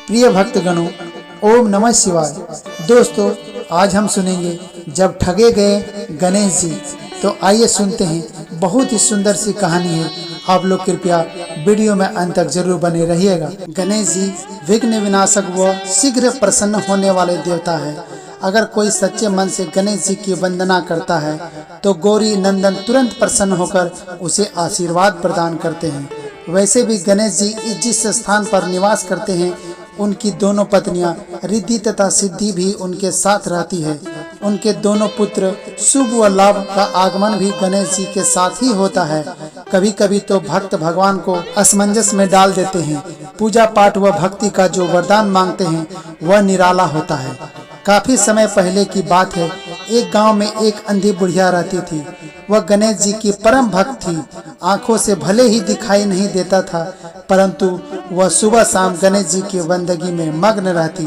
प्रिय भक्तगणों, ओम नमः शिवाय। दोस्तों, आज हम सुनेंगे जब ठगे गए गणेश जी। तो आइए सुनते हैं, बहुत ही सुंदर सी कहानी है। आप लोग कृपया वीडियो में अंत तक जरूर बने रहिएगा। गणेश जी विघ्न विनाशक व शीघ्र प्रसन्न होने वाले देवता है। अगर कोई सच्चे मन से गणेश जी की वंदना करता है तो गौरी नंदन तुरंत प्रसन्न होकर उसे आशीर्वाद प्रदान करते हैं। वैसे भी गणेश जी जिस स्थान पर निवास करते हैं, उनकी दोनों पत्नियां रिद्धि तथा सिद्धि भी उनके साथ रहती है। उनके दोनों पुत्र शुभ व लाभ का आगमन भी गणेश जी के साथ ही होता है। कभी कभी तो भक्त भगवान को असमंजस में डाल देते हैं। पूजा पाठ व भक्ति का जो वरदान मांगते हैं वह निराला होता है। काफी समय पहले की बात है, एक गांव में एक अंधी बुढ़िया रहती थी। वह गणेश जी की परम भक्त थी। आंखों से भले ही दिखाई नहीं देता था, परंतु वह सुबह शाम गणेश जी की बंदगी में मग्न रहती।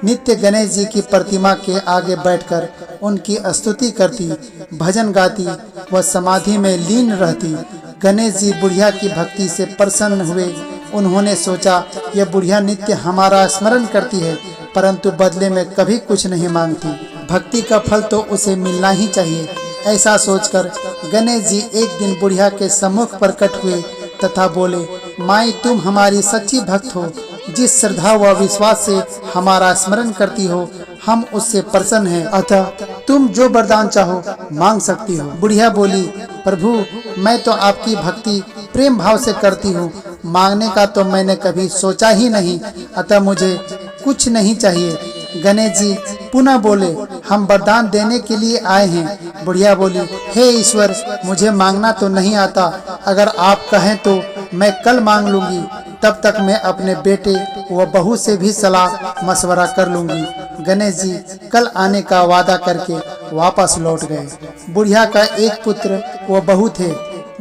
नित्य गणेश जी की प्रतिमा के आगे बैठकर उनकी स्तुति करती, भजन गाती व समाधि में लीन रहती। गणेश जी बुढ़िया की भक्ति से प्रसन्न हुए। उन्होंने सोचा, यह बुढ़िया नित्य हमारा स्मरण करती है, परंतु बदले में कभी कुछ नहीं मांगती। भक्ति का फल तो उसे मिलना ही चाहिए। ऐसा सोचकर गणेश जी एक दिन बुढ़िया के सम्मुख प्रकट हुए तथा बोले, माई, तुम हमारी सच्ची भक्त हो। जिस श्रद्धा व विश्वास से हमारा स्मरण करती हो, हम उससे प्रसन्न हैं। अतः तुम जो वरदान चाहो मांग सकती हो। बुढ़िया बोली, प्रभु, मैं तो आपकी भक्ति प्रेम भाव से करती हूँ। मांगने का तो मैंने कभी सोचा ही नहीं, अतः मुझे कुछ नहीं चाहिए। गणेश जी पुनः बोले, हम वरदान देने के लिए आए हैं। बुढ़िया बोली, हे ईश्वर, मुझे मांगना तो नहीं आता। अगर आप कहें तो मैं कल मांग लूंगी। तब तक मैं अपने बेटे व बहू से भी सलाह मशवरा कर लूंगी। गणेश जी कल आने का वादा करके वापस लौट गए। बुढ़िया का एक पुत्र व बहू थे।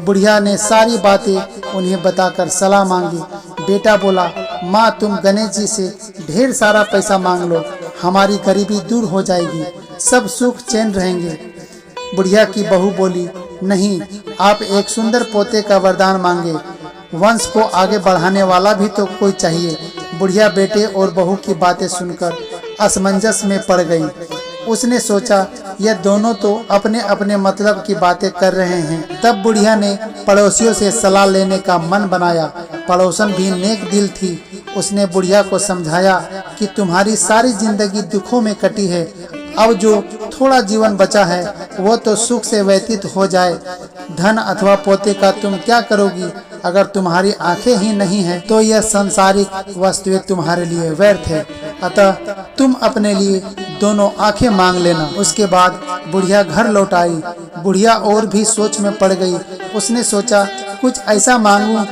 बुढ़िया ने सारी बातें उन्हें बताकर सलाह मांगी। बेटा बोला, माँ, तुम गणेश जी से ढेर सारा पैसा मांग लो, हमारी गरीबी दूर हो जाएगी, सब सुख चैन रहेंगे। बुढ़िया की बहू बोली, नहीं, आप एक सुंदर पोते का वरदान मांगे। वंश को आगे बढ़ाने वाला भी तो कोई चाहिए। बुढ़िया बेटे और बहू की बातें सुनकर असमंजस में पड़ गई। उसने सोचा, यह दोनों तो अपने अपने मतलब की बातें कर रहे हैं। तब बुढ़िया ने पड़ोसियों से सलाह लेने का मन बनाया। पड़ोसन भी नेक दिल थी। उसने बुढ़िया को समझाया कि तुम्हारी सारी जिंदगी दुखों में कटी है। अब जो थोड़ा जीवन बचा है वो तो सुख से व्यतीत हो जाए। धन अथवा पोते का तुम क्या करोगी? अगर तुम्हारी आंखें ही नहीं है तो यह सांसारिक वस्तुएं तुम्हारे लिए व्यर्थ है। अतः तुम अपने लिए दोनों आंखें मांग लेना। उसके बाद बुढ़िया घर लौट आई। बुढ़िया और भी सोच में पड़ गई। उसने सोचा, कुछ ऐसा मांगूं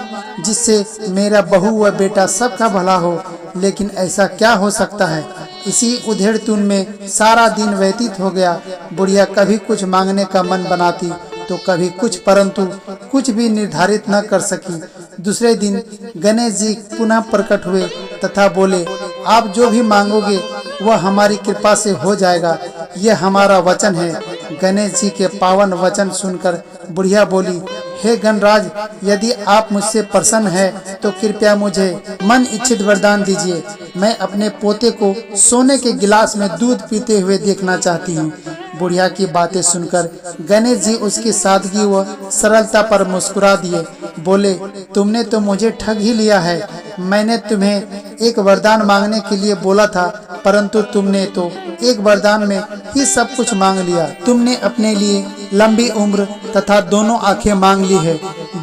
जिससे मेरा बहू व बेटा सबका भला हो। लेकिन ऐसा क्या हो सकता है? इसी उधेड़-तुन में सारा दिन व्यतीत हो गया। बुढ़िया कभी कुछ मांगने का मन बनाती तो कभी कुछ, परंतु कुछ भी निर्धारित न कर सकी। दूसरे दिन गणेश जी पुनः प्रकट हुए तथा बोले, आप जो भी मांगोगे वह हमारी कृपा से हो जाएगा, यह हमारा वचन है। गणेश जी के पावन वचन सुनकर बुढ़िया बोली, हे गणराज, यदि आप मुझसे प्रसन्न हैं तो कृपया मुझे मन इच्छित वरदान दीजिए। मैं अपने पोते को सोने के गिलास में दूध पीते हुए देखना चाहती हूँ। बुढ़िया की बातें सुनकर गणेश जी उसकी सादगी व सरलता पर मुस्कुरा दिए। बोले, तुमने तो मुझे ठग ही लिया है। मैंने तुम्हें एक वरदान मांगने के लिए बोला था, परंतु तुमने तो एक वरदान में ही सब कुछ मांग लिया। तुमने अपने लिए लंबी उम्र तथा दोनों आंखें मांग ली है।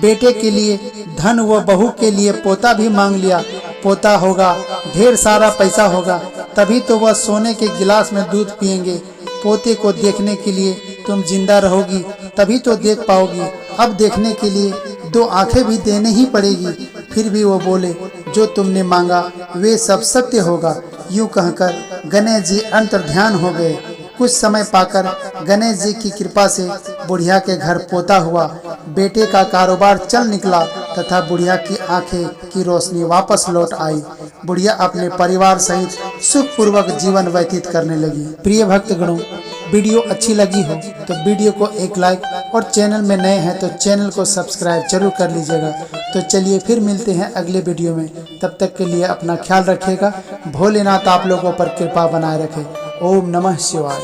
बेटे के लिए धन व बहू के लिए पोता भी मांग लिया। पोता होगा, ढेर सारा पैसा होगा, तभी तो वह सोने के गिलास में दूध पिएंगे। पोते को देखने के लिए तुम जिंदा रहोगी, तभी तो देख पाओगी। अब देखने के लिए दो आंखें भी देने ही पड़ेगी। फिर भी वो बोले, जो तुमने मांगा वे सब सत्य होगा। यूं कहकर गणेश जी अंतर्ध्यान हो गए। कुछ समय पाकर गणेश जी की कृपा से बुढ़िया के घर पोता हुआ। बेटे का कारोबार चल निकला तथा बुढ़िया की आंखें की रोशनी वापस लौट आई। बुढ़िया अपने परिवार सहित सुखपूर्वक जीवन व्यतीत करने लगी। प्रिय भक्तगणों, वीडियो अच्छी लगी हो तो वीडियो को एक लाइक और चैनल में नए हैं तो चैनल को सब्सक्राइब जरूर कर लीजिएगा। तो चलिए फिर मिलते हैं अगले वीडियो में। तब तक के लिए अपना ख्याल रखिएगा। भोलेनाथ आप लोगों पर कृपा बनाए रखे। ओम नमः शिवाय।